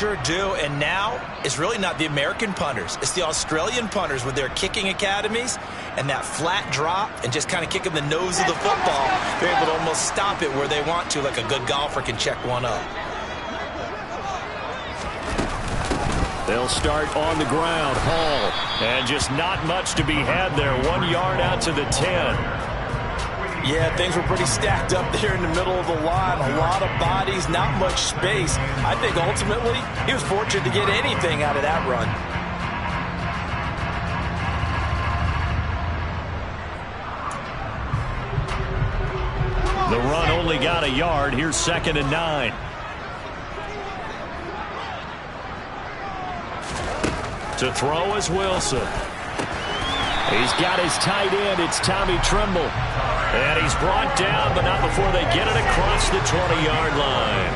sure do. And now it's really not the American punters. It's the Australian punters with their kicking academies and that flat drop and just kind of kicking the nose of the football. They're able to almost stop it where they want to, like a good golfer can check one up. They'll start on the ground. Hall. And just not much to be had there. 1 yard out to the 10. Yeah, things were pretty stacked up there in the middle of the line. A lot of bodies, not much space. I think ultimately he was fortunate to get anything out of that run. The run only got a yard. Here's 2nd and 9. To throw is Wilson. He's got his tight end. It's Tommy Tremble. And he's brought down, but not before they get it across the 20-yard line.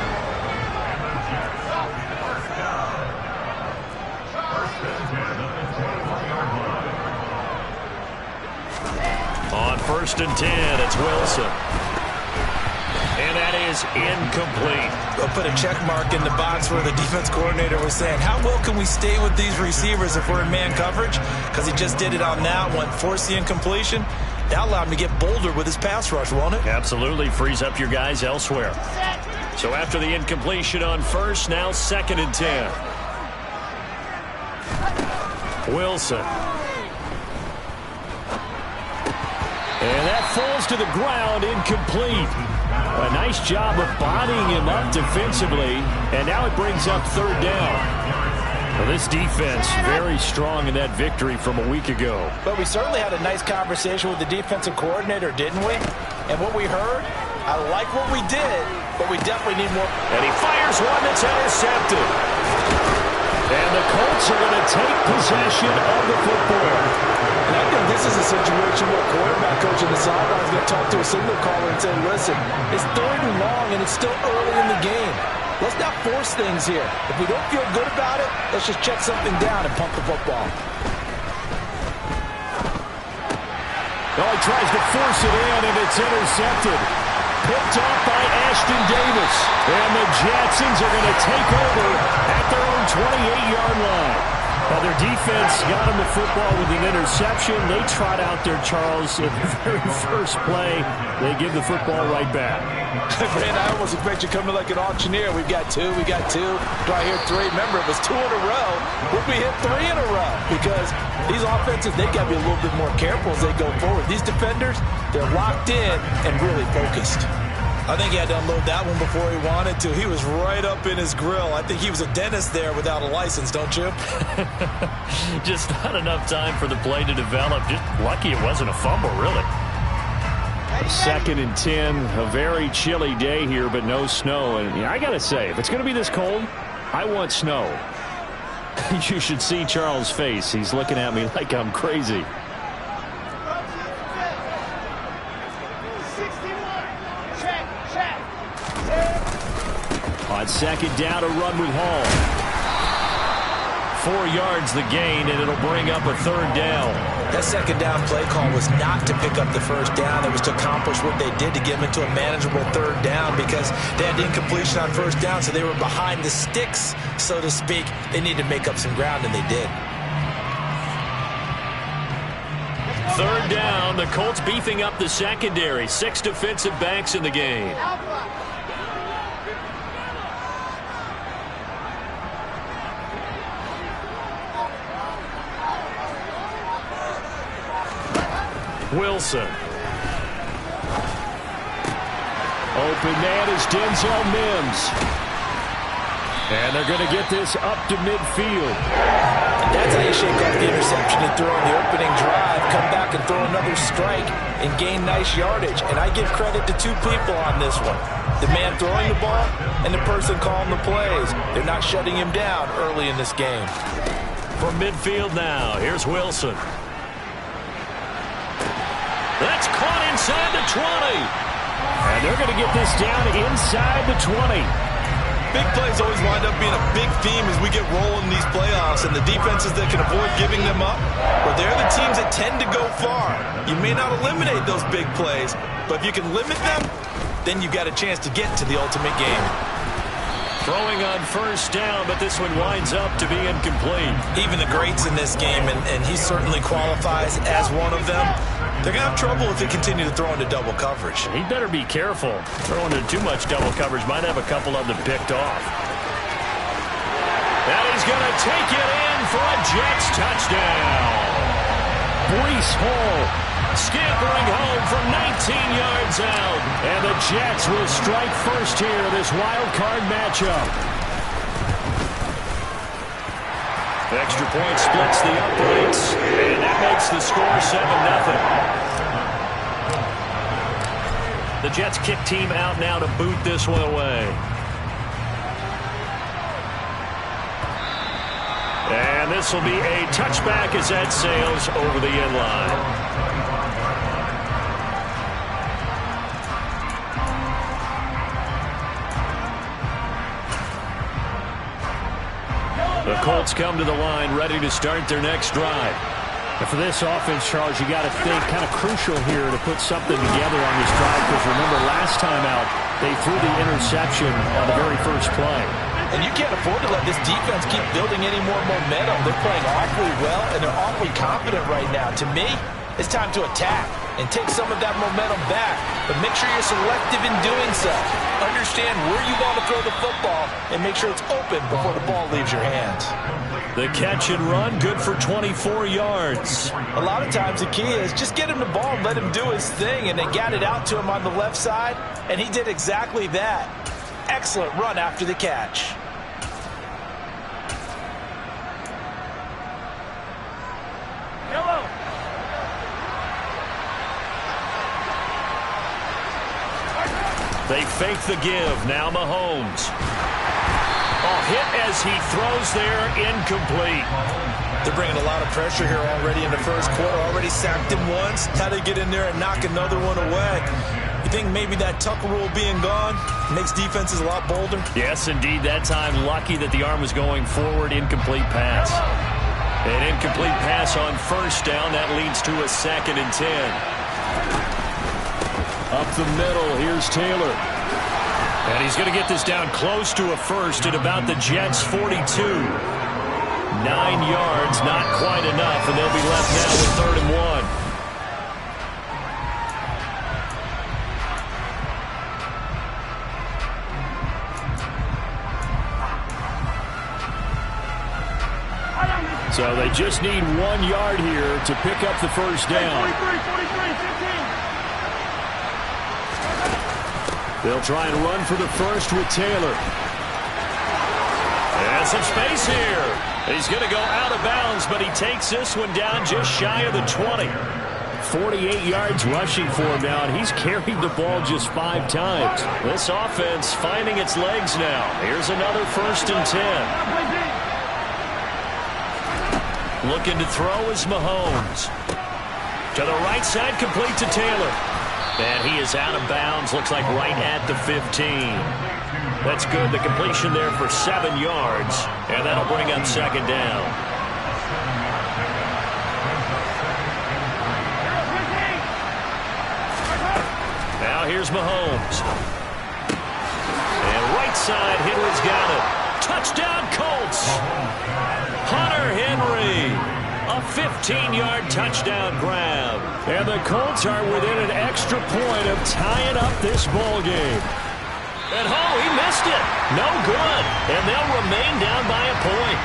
On 1st and 10, it's Wilson. And that is incomplete. They'll put a check mark in the box where the defense coordinator was saying, how well can we stay with these receivers if we're in man coverage? Because he just did it on that one, forced the incompletion. That allowed him to get bolder with his pass rush, won't it? Absolutely. Frees up your guys elsewhere. So after the incompletion on 1st, now 2nd and 10. Wilson. And that falls to the ground, incomplete. A nice job of bodying him up defensively, and now it brings up 3rd down. Well, this defense very strong in that victory from a week ago. But we certainly had a nice conversation with the defensive coordinator, didn't we? And what we heard, I like what we did, but we definitely need more. And he fires one that's intercepted. And the Colts are going to take possession of the football. And I think this is a situation where quarterback coach in the sideline is going to talk to a signal caller and say, listen, it's 3rd and long and it's still early in the game. Let's not force things here. If we don't feel good about it, let's just check something down and pump the football. Oh, he tries to force it in, and it's intercepted. Picked off by Ashton Davis. And the Jacksons are going to take over at their own 28-yard line. Now, their defense got him the football with an interception. They trot out there, Charles, in the very first play. They give the football right back. Man, I almost expect you coming like an auctioneer. We've got 2, we got 2. Do I hear 3? Remember, it was 2 in a row. Would we hit 3 in a row? Because these offenses, they got to be a little bit more careful as they go forward. These defenders, they're locked in and really focused. I think he had to unload that one before he wanted to. He was right up in his grill. I think he was a dentist there without a license, don't you? Just not enough time for the play to develop. Just lucky it wasn't a fumble, really. 2nd and 10, a very chilly day here, but no snow. And I got to say, if it's going to be this cold, I want snow. You should see Charles' face. He's looking at me like I'm crazy. On 2nd down, a run with Hall. 4 yards the gain, and it'll bring up a 3rd down. That 2nd down play call was not to pick up the 1st down. It was to accomplish what they did to get them into a manageable 3rd down because they had incompletion on 1st down, so they were behind the sticks, so to speak. They needed to make up some ground, and they did. 3rd down, the Colts beefing up the secondary. 6 defensive backs in the game. Wilson. Open man is Denzel Mims. And they're going to get this up to midfield. That's how you shake off the interception and throw in the opening drive, come back and throw another strike and gain nice yardage. And I give credit to 2 people on this one. The man throwing the ball and the person calling the plays. They're not shutting him down early in this game. From midfield now, here's Wilson. That's caught inside the 20. And they're going to get this down inside the 20. Big plays always wind up being a big theme as we get rolling in these playoffs, and the defenses that can avoid giving them up, but they're the teams that tend to go far. You may not eliminate those big plays, but if you can limit them, then you've got a chance to get to the ultimate game. Throwing on first down, but this one winds up to be incomplete. Even the greats in this game, and he certainly qualifies as one of them, they're going to have trouble if they continue to throw into double coverage. He better be careful. Throwing into too much double coverage might have a couple of them picked off. And he's going to take it in for a Jets touchdown. Breece Hall scampering home from 19 yards out. And the Jets will strike first here in this wild card matchup. Extra point splits the uprights, and that makes the score 7-0. The Jets kick team out now to boot this one away. And this will be a touchback as that sails over the end line. The Colts come to the line ready to start their next drive. And for this offense, Charles, you got to think kind of crucial here to put something together on this drive, because remember last time out they threw the interception on the very first play. And you can't afford to let this defense keep building any more momentum. They're playing awfully well, and they're awfully confident right now. To me, it's time to attack and take some of that momentum back. But make sure you're selective in doing so. Understand where you want to throw the football and make sure it's open before the ball leaves your hands. The catch and run, good for 24 yards. A lot of times the key is just get him the ball and let him do his thing. And they got it out to him on the left side, and he did exactly that. Excellent run after the catch. They fake the give. Now Mahomes. Hit as he throws there, incomplete. They're bringing a lot of pressure here already in the first quarter. Already sacked him once. How to get in there and knock another one away. You think maybe that Tucker rule being gone makes defenses a lot bolder? Yes, indeed. That time, lucky that the arm was going forward. Incomplete pass. An incomplete pass on first down. That leads to a 2nd and 10. Up the middle, here's Taylor. And he's going to get this down close to a first at about the Jets' 42. 9 yards, not quite enough, and they'll be left now with 3rd and 1. So they just need 1 yard here to pick up the first down. 43, 15. They'll try and run for the first with Taylor. And some space here. He's going to go out of bounds, but he takes this one down just shy of the 20. 48 yards rushing for him now, and he's carried the ball just 5 times. This offense finding its legs now. Here's another 1st and 10. Looking to throw is Mahomes. To the right side, complete to Taylor. And he is out of bounds, looks like right at the 15. That's good, the completion there for 7 yards, and that'll bring up 2nd down. Now here's Mahomes. And right side, Henry's got it. Touchdown, Colts! Hunter Henry. A 15-yard touchdown grab. And the Colts are within an extra point of tying up this ball game. And he missed it. No good. And they'll remain down by a point.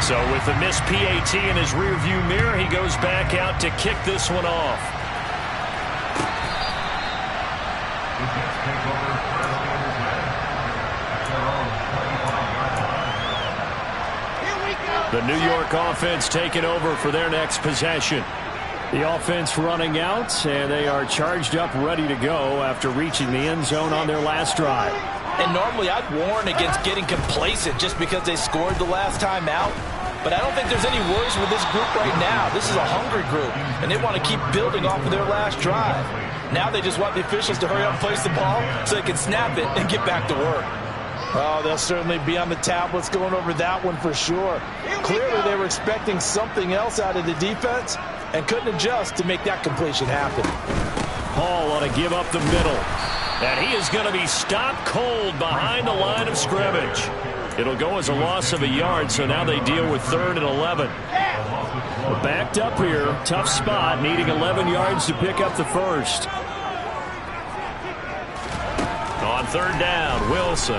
So with the missed PAT in his rearview mirror, he goes back out to kick this one off. The New York offense taking over for their next possession. The offense running out, and they are charged up, ready to go after reaching the end zone on their last drive. And normally I'd warn against getting complacent just because they scored the last time out. But I don't think there's any worries with this group right now. This is a hungry group, and they want to keep building off of their last drive. Now they just want the officials to hurry up and place the ball so they can snap it and get back to work. Oh, they'll certainly be on the tablets going over that one for sure. Clearly they were expecting something else out of the defense and couldn't adjust to make that completion happen. Hall ought to give up the middle. And he is going to be stopped cold behind the line of scrimmage. It'll go as a loss of a yard, so now they deal with 3rd and 11. We're backed up here. Tough spot, needing 11 yards to pick up the first. On 3rd down, Wilson.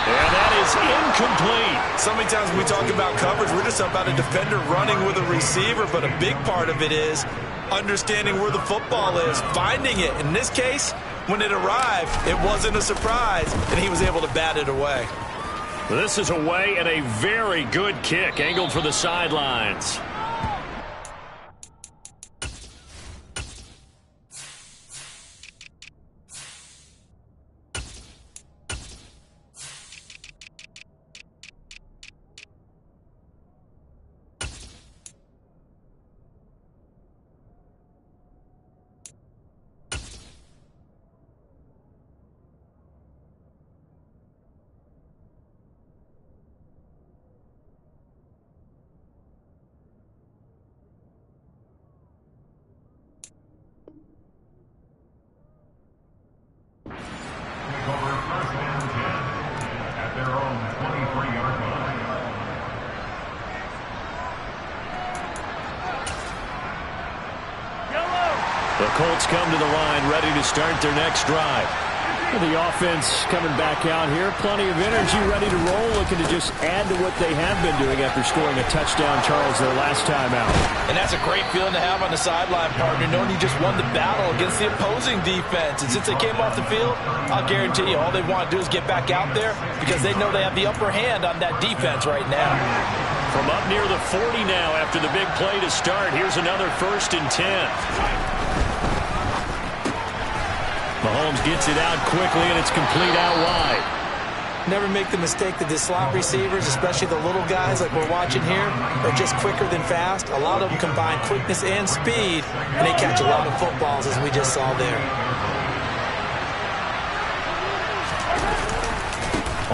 And that is incomplete. So many times when we talk about coverage, we're just about a defender running with a receiver, but a big part of it is understanding where the football is, finding it. In this case, when it arrived, it wasn't a surprise, and he was able to bat it away. This is away and a very good kick, angled for the sidelines. The Colts come to the line, ready to start their next drive. The offense coming back out here. Plenty of energy, ready to roll, looking to just add to what they have been doing after scoring a touchdown, Charles, their last time out. And that's a great feeling to have on the sideline, partner, knowing you just won the battle against the opposing defense. And since they came off the field, I'll guarantee you all they want to do is get back out there because they know they have the upper hand on that defense right now. From up near the 40 now after the big play to start, here's another 1st and 10. Mahomes gets it out quickly, and it's complete out wide. Never make the mistake that the slot receivers, especially the little guys like we're watching here, are just quicker than fast. A lot of them combine quickness and speed, and they catch a lot of footballs, as we just saw there.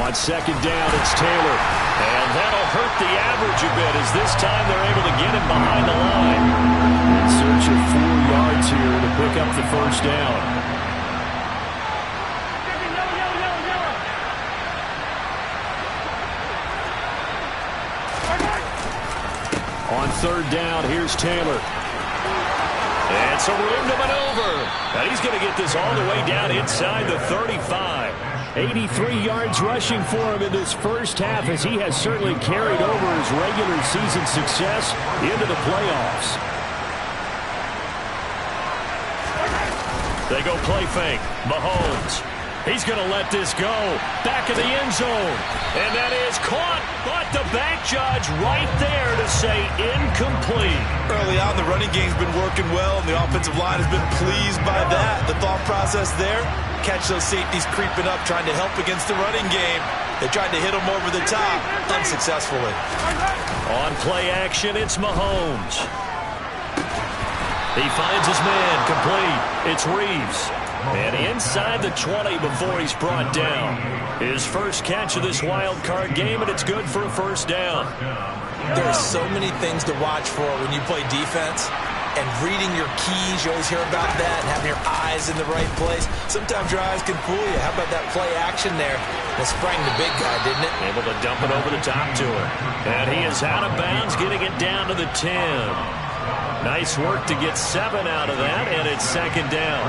On 2nd down, it's Taylor. And that'll hurt the average a bit as this time they're able to get him behind the line. In search of 4 yards here to pick up the 1st down. On 3rd down, here's Taylor. And some room to maneuver. And he's going to get this all the way down inside the 35. 83 yards rushing for him in this first half as he has certainly carried over his regular season success into the playoffs. They go play fake. Mahomes. He's going to let this go. Back in the end zone. And that is caught. But the back judge right there to say incomplete. Early on, the running game's been working well, and the offensive line has been pleased by that. The thought process there, catch those safeties creeping up, trying to help against the running game. They tried to hit them over the top, unsuccessfully. On play action, it's Mahomes. He finds his man, complete. It's Reeves. And inside the 20 before he's brought down. His first catch of this wild card game, and it's good for a 1st down. There are so many things to watch for when you play defense. And reading your keys, you always hear about that, and having your eyes in the right place. Sometimes your eyes can fool you. How about that play action there? That sprang the big guy, didn't it? Able to dump it over the top to him. And he is out of bounds, getting it down to the 10. Nice work to get 7 out of that, and it's 2nd down.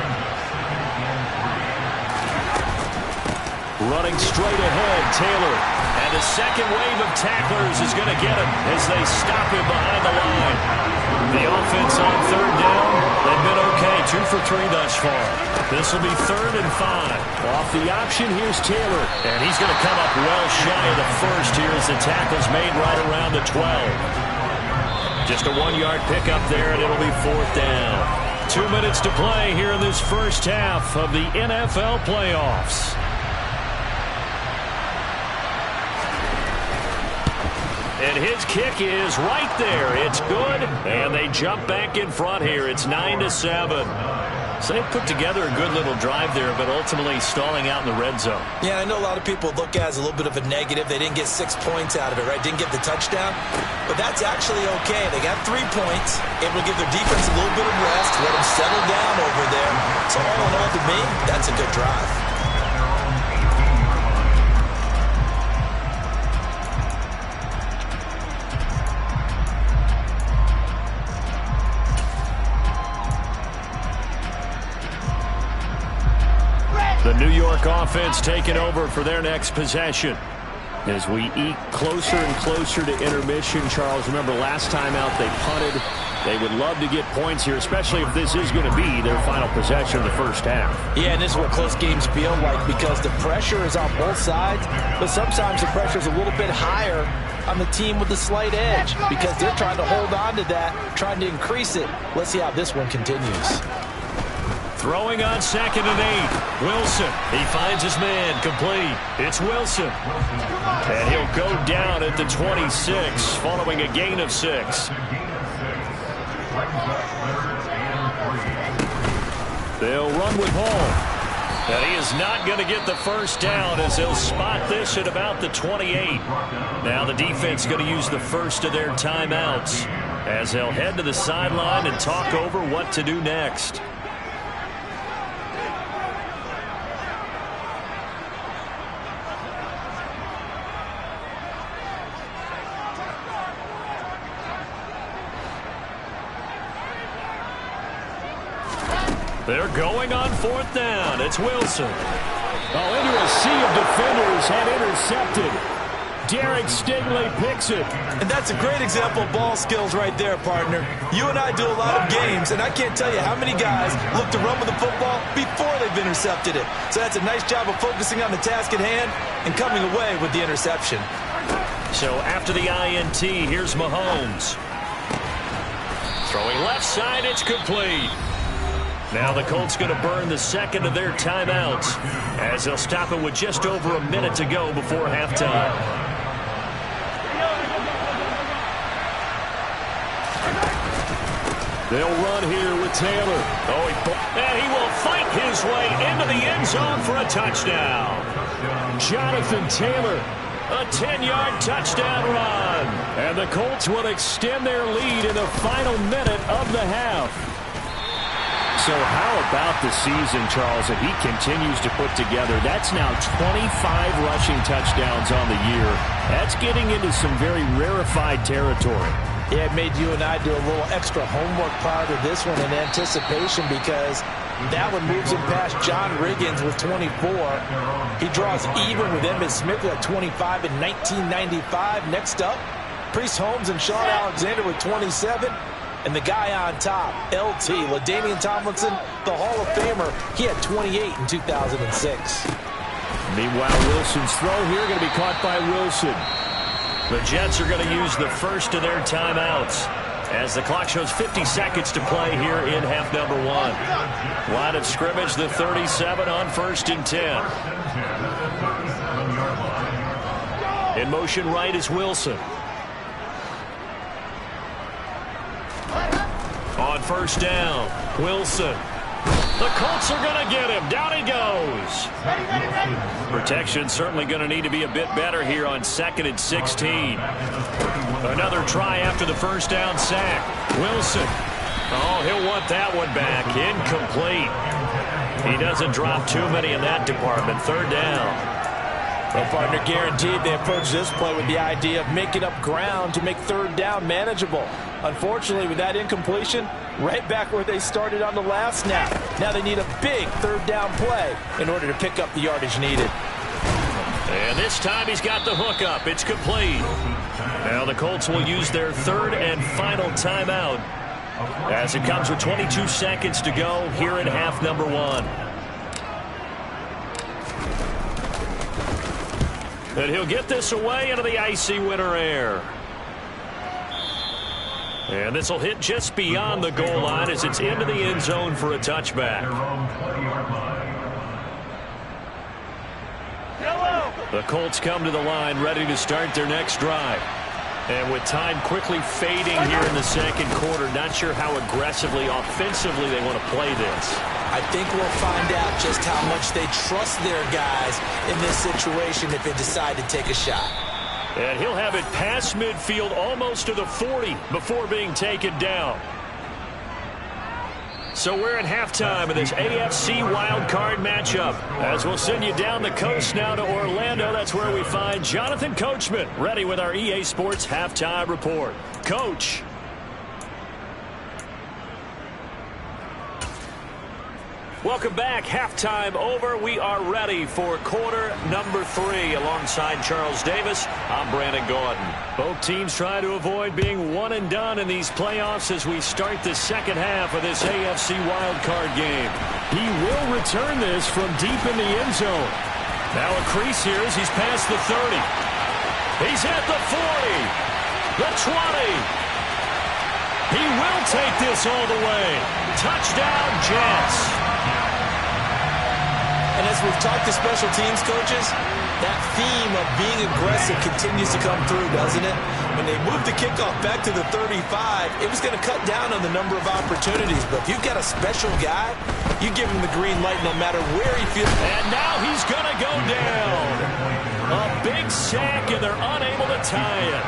Running straight ahead, Taylor. And the second wave of tacklers is going to get him as they stop him behind the line. The offense on 3rd down, they've been okay, 2 for 3 thus far. This will be 3rd and 5. Off the option, here's Taylor. And he's going to come up well shy of the 1st here as the tackle's made right around the 12. Just a 1-yard pickup there, and it'll be 4th down. 2 minutes to play here in this first half of the NFL playoffs. And his kick is right there. It's good. And they jump back in front here. It's 9-7. So they put together a good little drive there, but ultimately stalling out in the red zone. Yeah, I know a lot of people look at it as a little bit of a negative. They didn't get 6 points out of it, right? Didn't get the touchdown. But that's actually okay. They got 3 points, able to give their defense a little bit of rest, let them settle down over there. So all in all, to me, that's a good drive. The New York offense taking over for their next possession. As we eke closer and closer to intermission, Charles, remember last time out they punted. They would love to get points here, especially if this is going to be their final possession of the first half. Yeah, and this is what close games feel like because the pressure is on both sides, but sometimes the pressure is a little bit higher on the team with the slight edge because they're trying to hold on to that, trying to increase it. Let's see how this one continues. Throwing on 2nd and 8. Wilson. He finds his man complete. It's Wilson. And he'll go down at the 26 following a gain of 6. They'll run with Hall. And he is not going to get the first down as they'll spot this at about the 28. Now the defense going to use the first of their timeouts as they'll head to the sideline and talk over what to do next. They're going on 4th down. It's Wilson. Oh, into a sea of defenders and intercepted. Derek Stingley picks it. And that's a great example of ball skills right there, partner. You and I do a lot of games, and I can't tell you how many guys look to run with the football before they've intercepted it. So that's a nice job of focusing on the task at hand and coming away with the interception. So after the INT, here's Mahomes. Throwing left side, it's complete. Now the Colts going to burn the second of their timeouts as they'll stop it with just over a minute to go before halftime. They'll run here with Taylor. And he will fight his way into the end zone for a touchdown. Jonathan Taylor. A 10-yard touchdown run. And the Colts will extend their lead in the final minute of the half. So how about the season, Charles, that he continues to put together? That's now 25 rushing touchdowns on the year. That's getting into some very rarefied territory. Yeah, it made you and I do a little extra homework prior to this one in anticipation because that one moves him past John Riggins with 24. He draws even with Emmitt Smith at 25 in 1995. Next up, Priest Holmes and Sean Alexander with 27. And the guy on top, LT, LaDainian Tomlinson, the Hall of Famer, he had 28 in 2006. Meanwhile, Wilson's throw here going to be caught by Wilson. The Jets are going to use the first of their timeouts as the clock shows 50 seconds to play here in half number 1. Line of scrimmage, the 37 on 1st and 10. In motion right is Wilson. On 1st down, Wilson. The Colts are going to get him. Down he goes. Protection certainly going to need to be a bit better here on 2nd and 16. Another try after the first down sack. Wilson. Oh, he'll want that one back. Incomplete. He doesn't drop too many in that department. 3rd down. Well, partner, guaranteed they approach this play with the idea of making up ground to make 3rd down manageable. Unfortunately, with that incompletion, right back where they started on the last snap. Now they need a big 3rd down play in order to pick up the yardage needed. And this time he's got the hook up. It's complete. Now the Colts will use their 3rd and final timeout as it comes with 22 seconds to go here in half number 1. And he'll get this away into the icy winter air. And this will hit just beyond the goal line as it's into the end zone for a touchback. The Colts come to the line ready to start their next drive. And with time quickly fading here in the second quarter, not sure how aggressively, offensively they want to play this. I think we'll find out just how much they trust their guys in this situation if they decide to take a shot. And he'll have it past midfield almost to the 40 before being taken down. So we're at halftime of this AFC wildcard matchup. As we'll send you down the coast now to Orlando, that's where we find Jonathan Coachman ready with our EA Sports halftime report. Coach. Welcome back. Halftime over. We are ready for quarter number 3. Alongside Charles Davis, I'm Brandon Gaudin. Both teams try to avoid being one and done in these playoffs as we start the second half of this AFC wildcard game. He will return this from deep in the end zone. Now a crease here as he's past the 30. He's at the 40. The 20. He will take this all the way. Touchdown, Jets. And as we've talked to special teams coaches, that theme of being aggressive continues to come through, doesn't it? When they moved the kickoff back to the 35, it was going to cut down on the number of opportunities. But if you've got a special guy, you give him the green light no matter where he feels. And now he's going to go down. A big sack, and they're unable to tie it.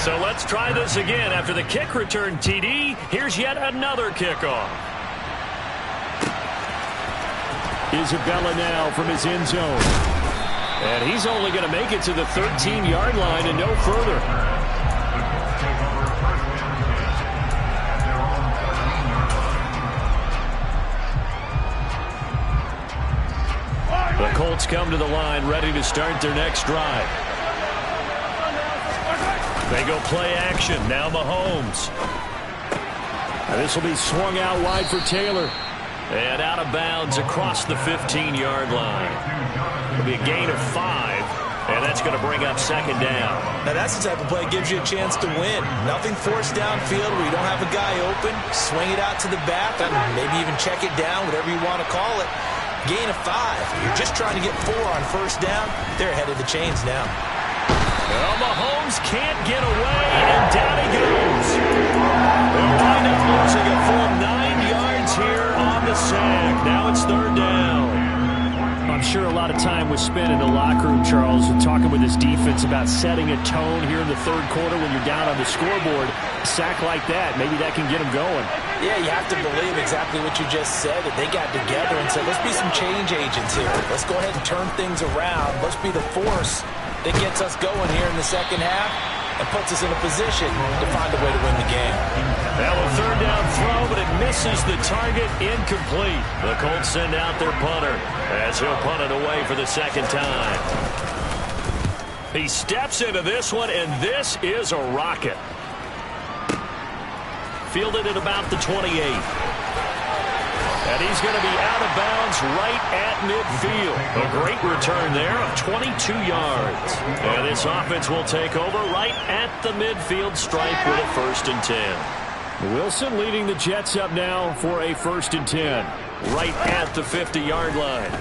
So let's try this again. After the kick return TD, here's yet another kickoff. Isabella now from his end zone. And he's only going to make it to the 13-yard line and no further. The Colts come to the line ready to start their next drive. They go play action. Now Mahomes. And this will be swung out wide for Taylor. And out of bounds across the 15-yard line. It'll be a gain of 5, and that's going to bring up second down. Now that's the type of play that gives you a chance to win. Nothing forced downfield where you don't have a guy open. Swing it out to the back, and maybe even check it down, whatever you want to call it. Gain of 5. You're just trying to get 4 on first down. They're ahead of the chains now. Well, Mahomes can't get away, and down he goes. They'll wind up losing a full 9 yards here on the sack. Now it's third down. I'm sure a lot of time was spent in the locker room, Charles, talking with his defense about setting a tone here in the third quarter when you're down on the scoreboard. A sack like that, maybe that can get him going. Yeah, you have to believe exactly what you just said, that they got together and said, let's be some change agents here. Let's go ahead and turn things around. Let's be the force that gets us going here in the second half and puts us in a position to find a way to win the game. Now a third down throw, but it misses the target, incomplete. The Colts send out their punter as he'll punt it away for the second time. He steps into this one, and this is a rocket. Fielded at about the 28. And he's going to be out of bounds right at midfield. A great return there of 22 yards. And this offense will take over right at the midfield stripe with a 1st and 10. Wilson leading the Jets up now for a 1st and 10. Right at the 50-yard line.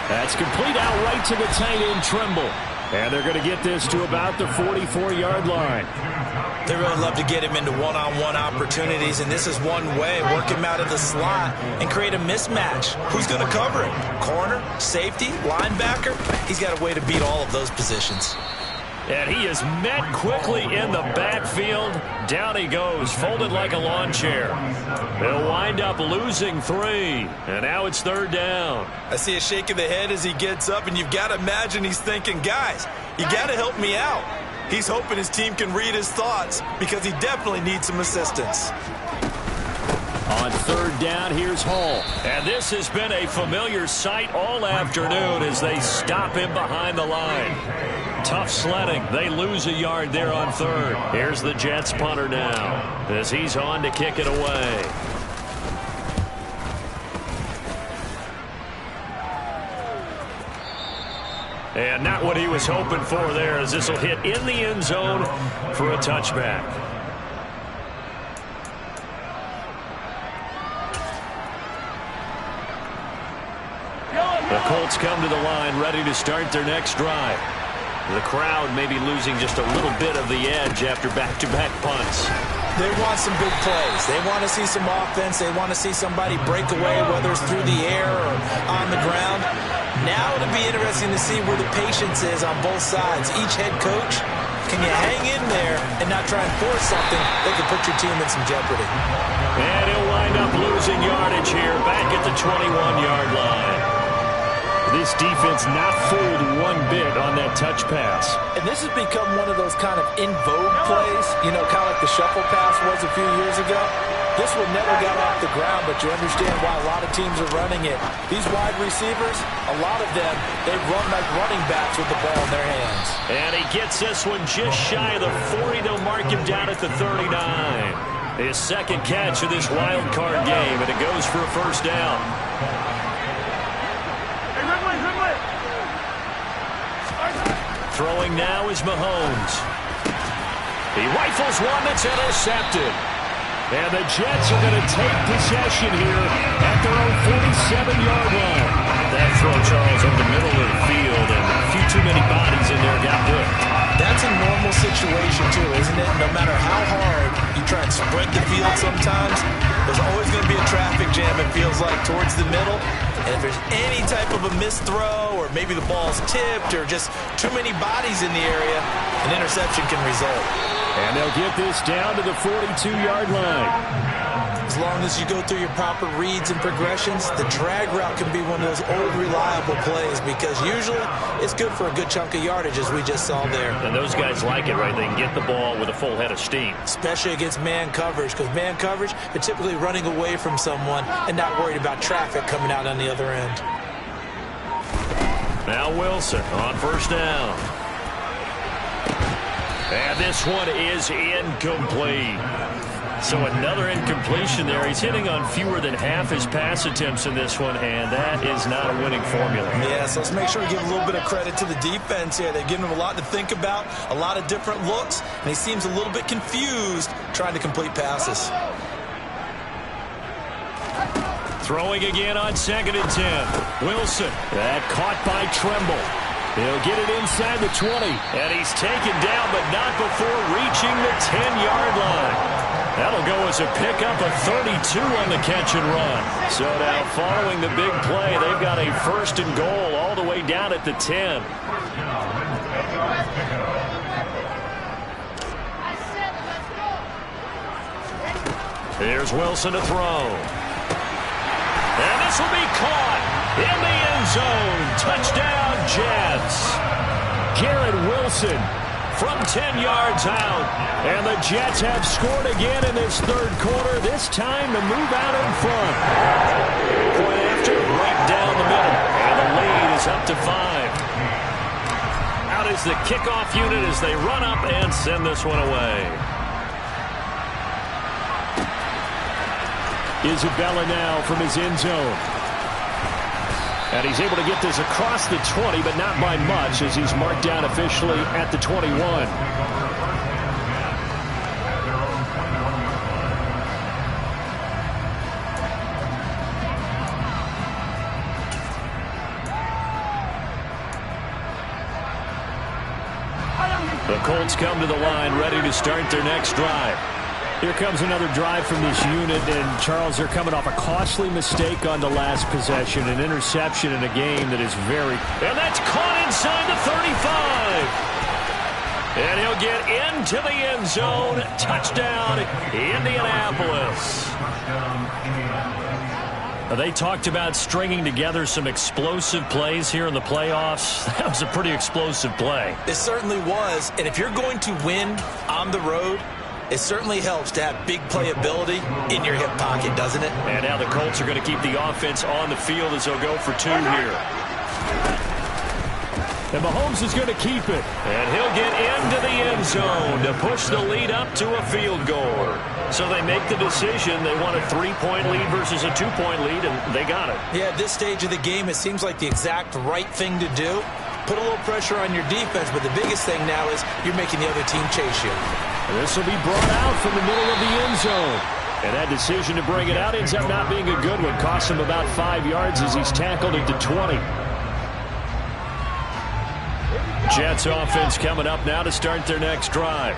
That's complete out right to the tight end, Trimble. And they're going to get this to about the 44-yard line. They really love to get him into one-on-one opportunities, and this is one way. Work him out of the slot and create a mismatch. Who's going to cover him? Corner, safety, linebacker? He's got a way to beat all of those positions. And he is met quickly in the backfield. Down he goes, folded like a lawn chair. They'll wind up losing 3. And now it's third down. I see a shake of the head as he gets up, and you've got to imagine he's thinking, guys, you got to help me out. He's hoping his team can read his thoughts because he definitely needs some assistance. On third down, here's Hall. And this has been a familiar sight all afternoon as they stop him behind the line. Tough sledding. They lose a yard there on third. Here's the Jets punter now as he's on to kick it away. And not what he was hoping for there as this will hit in the end zone for a touchback. The Colts come to the line ready to start their next drive. The crowd may be losing just a little bit of the edge after back-to-back punts. They want some big plays. They want to see some offense. They want to see somebody break away, whether it's through the air or on the ground. Now it'll be interesting to see where the patience is on both sides. Each head coach, can you hang in there and not try and force something that could put your team in some jeopardy? And he'll wind up losing yardage here back at the 21-yard line. This defense not fooled one bit on that touch pass. And this has become one of those kind of in vogue plays, you know, kind of like the shuffle pass was a few years ago. This one never got off the ground, but you understand why a lot of teams are running it. These wide receivers, a lot of them, they run like running backs with the ball in their hands. And he gets this one just shy of the 40. They'll mark him down at the 39. His second catch of this wild card game, and it goes for a first down. Throwing now is Mahomes. He rifles one that's intercepted. And the Jets are going to take possession here at their own 47-yard line. That throw, Charles, over the middle of the field, and a few too many bodies in there got whipped. That's a normal situation, too, isn't it? No matter how hard you try and spread the field sometimes, there's always going to be a traffic jam, it feels like, towards the middle. And if there's any type of a missed throw, or maybe the ball's tipped, or just too many bodies in the area, an interception can result. And they'll get this down to the 42-yard line. As long as you go through your proper reads and progressions, the drag route can be one of those old reliable plays because usually it's good for a good chunk of yardage, as we just saw there. And those guys like it, right? They can get the ball with a full head of steam. Especially against man coverage, because man coverage, they're typically running away from someone and not worried about traffic coming out on the other end. Now Wilson on first down. And this one is incomplete. So another incompletion there. He's hitting on fewer than half his pass attempts in this one, and that is not a winning formula. Yeah, so let's make sure we give a little bit of credit to the defense here. They've given him a lot to think about, a lot of different looks, and he seems a little bit confused trying to complete passes. Throwing again on 2nd and 10. Wilson. That caught by Tremble. He'll get it inside the 20. And he's taken down, but not before reaching the 10-yard line. That'll go as a pickup of 32 on the catch and run. So now following the big play, they've got a 1st and goal all the way down at the 10. Here's Wilson to throw. And this will be caught in the end zone. Touchdown, Jets. Garrett Wilson from 10 yards out. And the Jets have scored again in this third quarter. This time to move out in front. Point after, right down the middle. And the lead is up to 5. Out is the kickoff unit as they run up and send this one away. Isabella now from his end zone. And he's able to get this across the 20, but not by much as he's marked down officially at the 21. The Colts come to the line ready to start their next drive. Here comes another drive from this unit, and Charles, they're coming off a costly mistake on the last possession, an interception in a game that is very... And that's caught inside the 35. And he'll get into the end zone. Touchdown, Indianapolis. They talked about stringing together some explosive plays here in the playoffs. That was a pretty explosive play. It certainly was, and if you're going to win on the road, it certainly helps to have big playability in your hip pocket, doesn't it? And now the Colts are going to keep the offense on the field as they'll go for 2 here. And Mahomes is going to keep it. And he'll get into the end zone to push the lead up to a field goal. So they make the decision. They want a 3-point lead versus a 2-point lead, and they got it. Yeah, at this stage of the game, it seems like the exact right thing to do. Put a little pressure on your defense, but the biggest thing now is you're making the other team chase you. This will be brought out from the middle of the end zone. And that decision to bring it out ends up not being a good one. Costs him about 5 yards as he's tackled at the 20. Jets offense coming up now to start their next drive.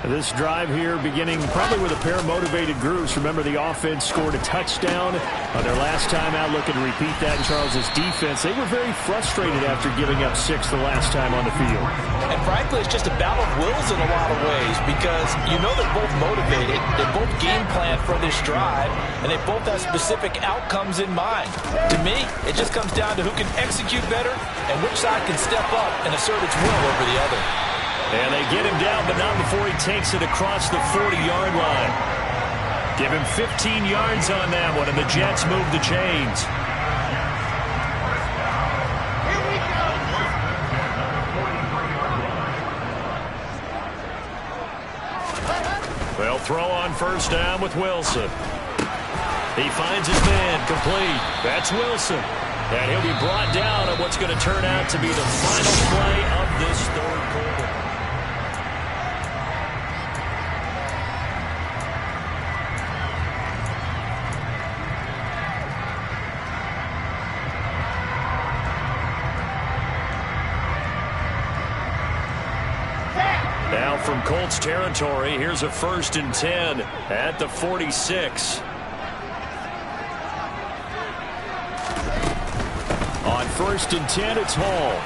This drive here beginning probably with a pair of motivated groups. Remember, the offense scored a touchdown on their last time out, looking to repeat that in Charles' defense. They were very frustrated after giving up 6 the last time on the field. And frankly, it's just a battle of wills in a lot of ways because you know they're both motivated. They both game plan for this drive, and they both have specific outcomes in mind. To me, it just comes down to who can execute better and which side can step up and assert its will over the other. And they get him down, but not before he takes it across the 40-yard line. Give him 15 yards on that one, and the Jets move the chains. They'll throw on first down with Wilson. He finds his man, complete. That's Wilson. And he'll be brought down on what's going to turn out to be the final play of this third quarter. Now from Colts territory, here's a 1st and 10 at the 46. On 1st and 10, it's Hall.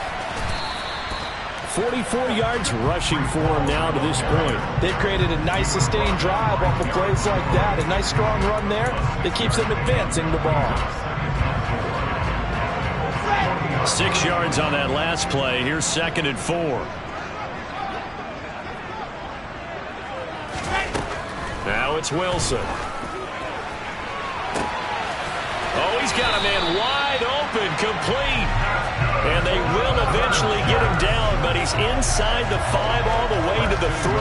44 yards rushing for him now to this point. They've created a nice sustained drive off of plays like that. A nice strong run there that keeps them advancing the ball. 6 yards on that last play. Here's 2nd and 4. Now it's Wilson. Oh, he's got a man wide open, complete. And they will eventually get him down, but he's inside the 5 all the way to the 3.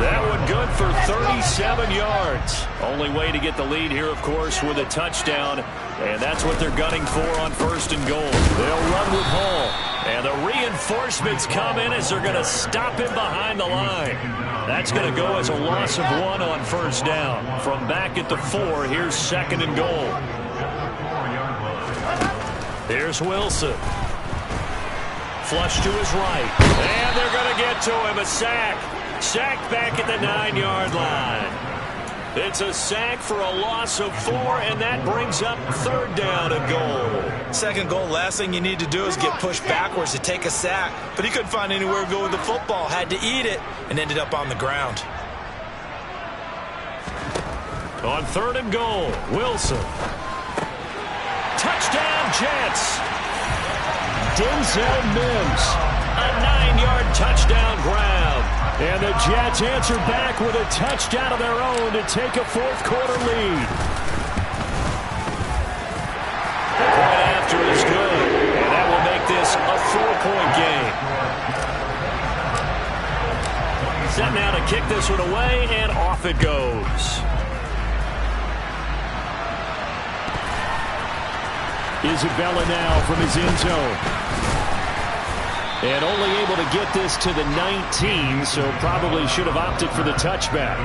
That one good for 37 yards. Only way to get the lead here, of course, with a touchdown. And that's what they're gunning for on 1st and goal. They'll run with Hall. And the reinforcements come in as they're going to stop him behind the line. That's going to go as a loss of 1 on 1st down. From back at the 4, here's 2nd and goal. Here's Wilson. Flush to his right. And they're going to get to him. A sack. Sacked back at the 9-yard line. It's a sack for a loss of 4, and that brings up 3rd down and goal. 2nd goal, last thing you need to do is get pushed backwards to take a sack. But he couldn't find anywhere to go with the football. Had to eat it and ended up on the ground. On 3rd and goal, Wilson. Touchdown, Jets. Denzel Mims. A 9-yard touchdown grab. And the Jets answer back with a touchdown of their own to take a 4th quarter lead. The point after is good, and that will make this a 4-point game. Set now to kick this one away, and off it goes. Isabella now from his end zone. And only able to get this to the 19, so probably should have opted for the touchback.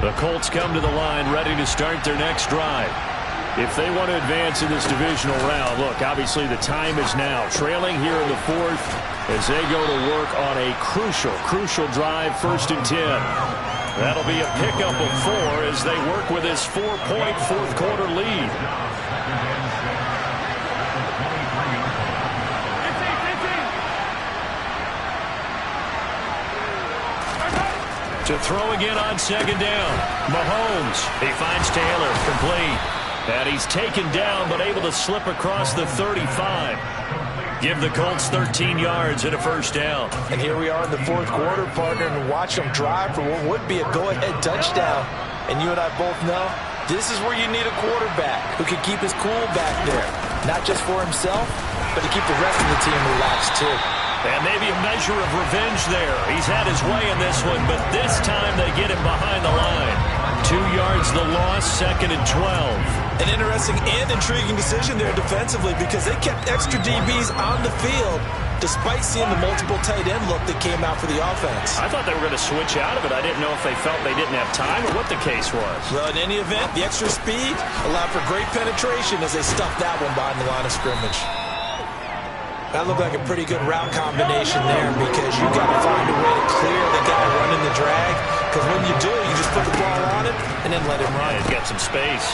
The Colts come to the line ready to start their next drive. If they want to advance in this divisional round, look, obviously the time is now. Trailing here in the 4th as they go to work on a crucial drive, 1st and 10. That'll be a pickup of 4 as they work with this 4-point 4th quarter lead. To throw again on 2nd down. Mahomes. He finds Taylor, complete. And he's taken down but able to slip across the 35. Give the Colts 13 yards and a 1st down. And here we are in the 4th quarter, partner, and watch them drive for what would be a go-ahead touchdown. And you and I both know this is where you need a quarterback who can keep his cool back there. Not just for himself, but to keep the rest of the team relaxed too. And maybe a measure of revenge there. He's had his way in this one, but this time they get him behind the line. 2 yards the loss, 2nd and 12. An interesting and intriguing decision there defensively because they kept extra DBs on the field despite seeing the multiple tight end look that came out for the offense. I thought they were going to switch out of it. I didn't know if they felt they didn't have time or what the case was. Well, in any event, the extra speed allowed for great penetration as they stuffed that one behind the line of scrimmage. That looked like a pretty good route combination there because you've got to find a way to clear the guy running the drag, because when you do, you just put the ball on him and then let him run. He's got some space.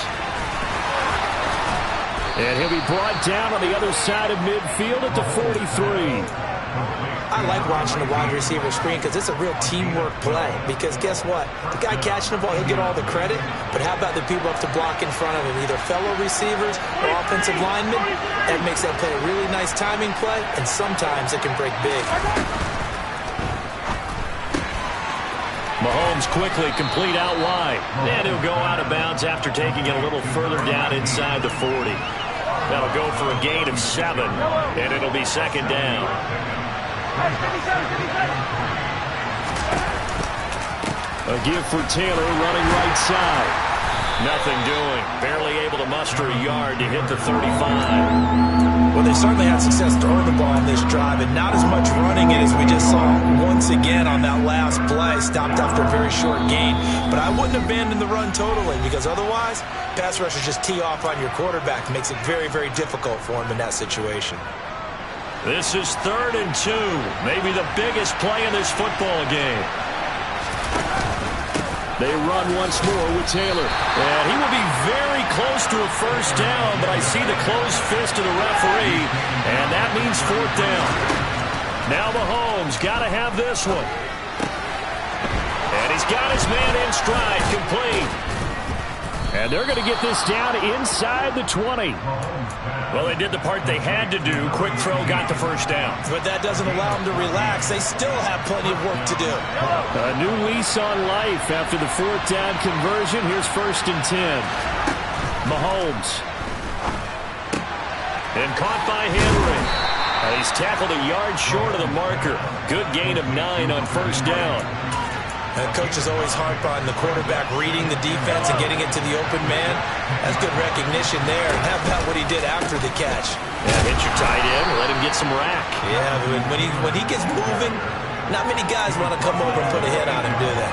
And he'll be brought down on the other side of midfield at the 43. I like watching the wide receiver screen because it's a real teamwork play. Because guess what? The guy catching the ball, he'll get all the credit. But how about the people up to block in front of him? Either fellow receivers or offensive linemen. That makes that play a really nice timing play. And sometimes it can break big. Mahomes quickly complete out wide. And he'll go out of bounds after taking it a little further down inside the 40. That'll go for a gain of 7, and it'll be second down. A give for Taylor running right side. Nothing doing. Barely able to muster a yard to hit the 35. Well, they certainly had success throwing the ball on this drive, and not as much running it as we just saw once again on that last play. Stopped after a very short gain. But I wouldn't abandon the run totally, because otherwise, pass rushers just tee off on your quarterback. It makes it very, very difficult for him in that situation. This is 3rd and 2. Maybe the biggest play in this football game. They run once more with Taylor. And he will be very close to a first down, but I see the closed fist of the referee, and that means 4th down. Now Mahomes got to have this one. And he's got his man in stride, complete. And they're going to get this down inside the 20. Well, they did the part they had to do. Quick throw got the first down. But that doesn't allow them to relax. They still have plenty of work to do. A new lease on life after the 4th down conversion. Here's 1st and 10. Mahomes. And caught by Henry. He's tackled a yard short of the marker. Good gain of 9 on first down. And coaches always harp on the quarterback reading the defense and getting it to the open man. That's good recognition there. And how about what he did after the catch? Yeah, hit your tight end, let him get some rack. Yeah, when he gets moving, not many guys want to come over and put a hit on him, do they?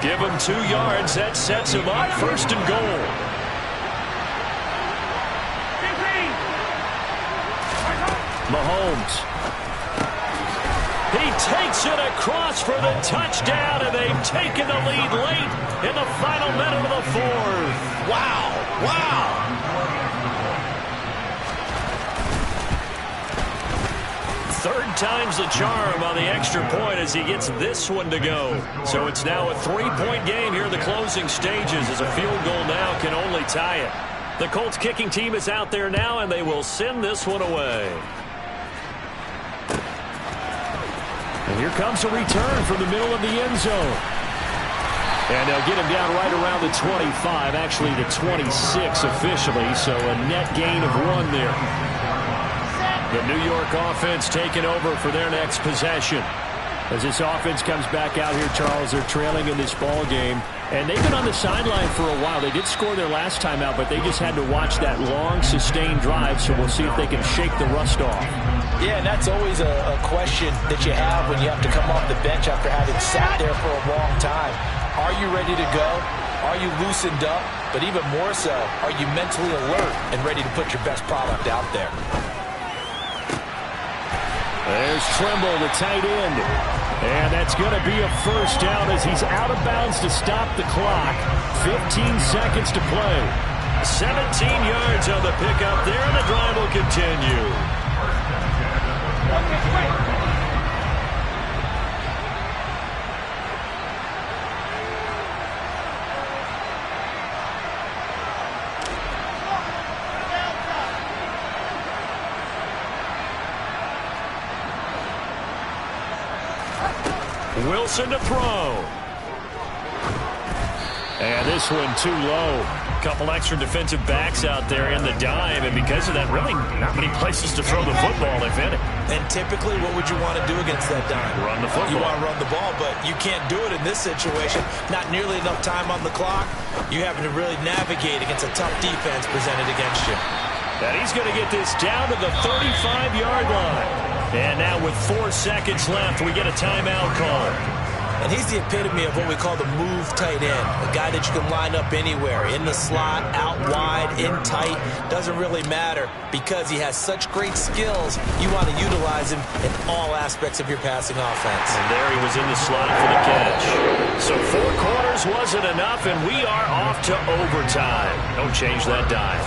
Give him 2 yards. That sets him up. 1st and goal. Mahomes. He takes it across for the touchdown, and they've taken the lead late in the final minute of the 4th. Wow. Wow. Third time's the charm on the extra point as he gets this one to go. So it's now a 3-point game here in the closing stages as a field goal now can only tie it. The Colts kicking team is out there now, and they will send this one away. And here comes a return from the middle of the end zone. And they'll get him down right around the 25, actually the 26 officially, so a net gain of 1 there. The New York offense taking over for their next possession. As this offense comes back out here, Charles, they're trailing in this ball game. And they've been on the sideline for a while. They did score their last time out, but they just had to watch that long, sustained drive, so we'll see if they can shake the rust off. Yeah, and that's always a question that you have when you have to come off the bench after having sat there for a long time. Are you ready to go? Are you loosened up? But even more so, are you mentally alert and ready to put your best product out there? There's Trimble, the tight end. And that's going to be a first down as he's out of bounds to stop the clock. 15 seconds to play. 17 yards on the pickup there, and the drive will continue. Wilson to throw. And this one too low. Couple extra defensive backs out there in the dime, and because of that, really not many places to throw the football, if any. And typically, what would you want to do against that dime? Run the football. You want to run the ball, but you can't do it in this situation. Not nearly enough time on the clock. You're having to really navigate against a tough defense presented against you. And he's going to get this down to the 35-yard line. And now with 4 seconds left, we get a timeout call. And he's the epitome of what we call the move tight end, a guy that you can line up anywhere, in the slot, out wide, in tight, doesn't really matter because he has such great skills. You want to utilize him in all aspects of your passing offense. And there he was in the slot for the catch. So 4 quarters wasn't enough, and we are off to overtime. Don't change that dial.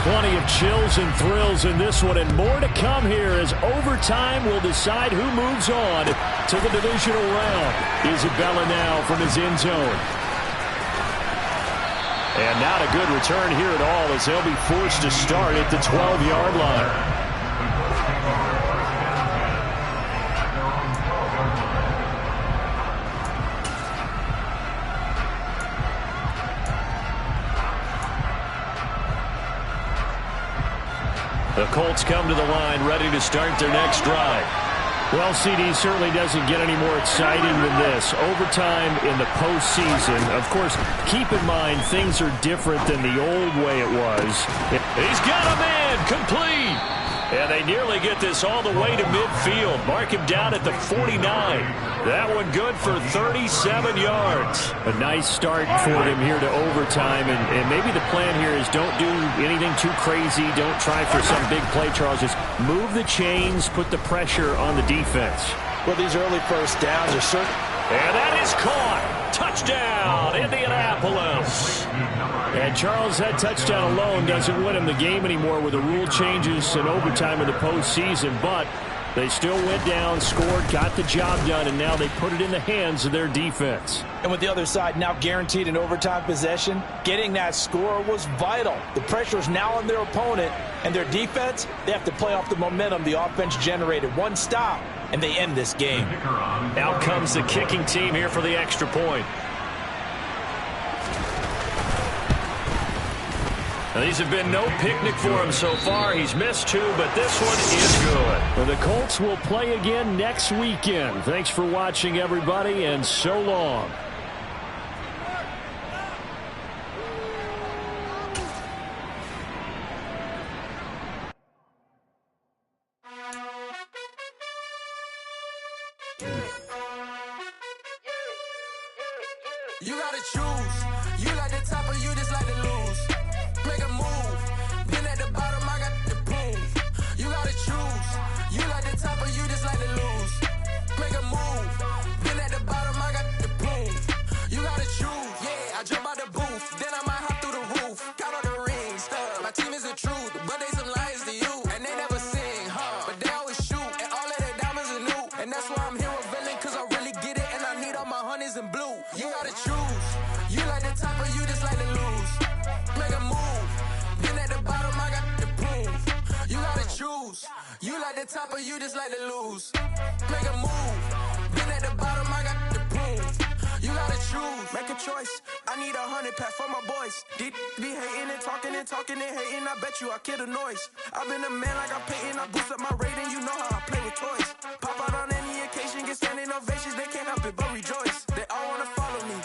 Plenty of chills and thrills in this one, and more to come here as overtime will decide who moves on to the divisional round. Isabella now from his end zone. And not a good return here at all as they'll be forced to start at the 12-yard line. The Colts come to the line ready to start their next drive. Well, CD certainly doesn't get any more exciting than this. Overtime in the postseason. Of course, keep in mind things are different than the old way it was. He's got a man complete. And they nearly get this all the way to midfield. Mark him down at the 49. That one good for 37 yards. A nice start for them here to overtime. And maybe the plan here is don't do anything too crazy. Don't try for some big play, Charles. Just move the chains, put the pressure on the defense. Well, these early first downs are certain. And that is caught. Touchdown, Indianapolis. And Charles, that touchdown alone doesn't win him the game anymore with the rule changes and overtime in the postseason. But they still went down, scored, got the job done, and now they put it in the hands of their defense. And with the other side now guaranteed an overtime possession, getting that score was vital. The pressure is now on their opponent, and their defense, they have to play off the momentum the offense generated. One stop, and they end this game. Out comes the kicking team here for the extra point. Now, these have been no picnic for him so far. He's missed 2, but this one is good. Well, the Colts will play again next weekend. Thanks for watching, everybody, and so long. You gotta choose. You like the top or you just like to lose. Make a move. Been at the bottom, I got the proof. You gotta choose. You like the top or you just like to lose. Make a move. Been at the bottom, I got the proof. You gotta choose. Yeah, I jump out the booth. Then I might hop through the roof. Count all the rings. My team is the truth, but they some liars to you. And they never sing, but they always shoot. And all of their diamonds are new. And that's why I'm here revealing, cause I really get it. And I need all my honeys in blue. You gotta choose. You like the top or you just like to lose. Make a move. Been at the bottom, I got the proof. You gotta choose. You like the top or you just like to lose. Make a move. Been at the bottom, I got the proof. You gotta choose. Make a choice. I need 100 pack for my boys. Be hating and talking and hating. I bet you I kill the noise. I've been a man like I'm Peyton. I boost up my rating. You know how I play with toys. Pop out on any occasion, get standing ovations. They can't help it but rejoice. They all wanna follow me.